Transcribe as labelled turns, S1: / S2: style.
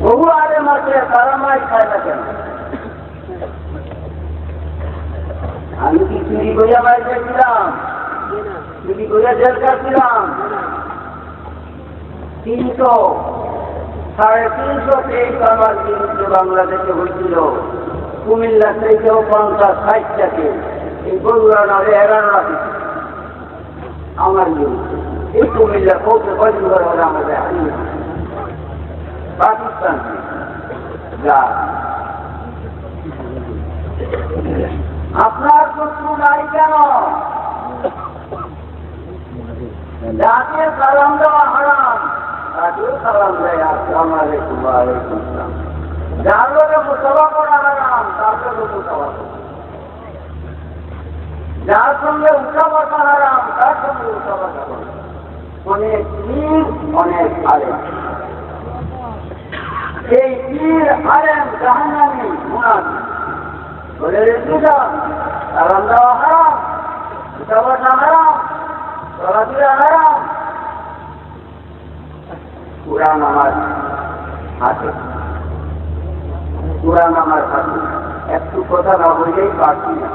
S1: বহু আলেম আছে তারা মাই খায় না কেন? আমি কি চুরি করিয়া বাড়িতে ছিলাম? চুরি করিয়া জেল কাটছিলাম? 300-350 কেস আমার বিরুদ্ধে বাংলাদেশে হচ্ছিল। কুমিল্লা থেকেও 50-60টা কেস, এই বগুড়া নামে 11টা কেস আমার বিরুদ্ধে। এই কুমিল্লা কোর্টে কদিন ধরে আমাদের হারিয়ে পাকিস্তান যা আপনার শত্রু নাই কেন? যাকে সালাম দেওয়া হারাম তাকেও সালাম দেয়। আসসালামু আলাইকুম ওয়া আলাইকুম আসসালাম। যার লোকে মুসাফা করা হারাম তার লোকে মুসাফা করা, যার সঙ্গে উঠা বসা হারাম তার সঙ্গে উঠা বসা করা। অনেক পীর অনেক আলেম, এই পীর আলেম জাহান্নামী মুনাফিক বলে রেখে দাও। সালাম দেওয়া হারাম, উঠা বসা হারাম, চলাফেরা হারাম। কুরআন আমার হাতে, কুরআন আমার হাতে, একটু কথা না বললেই পারছি না।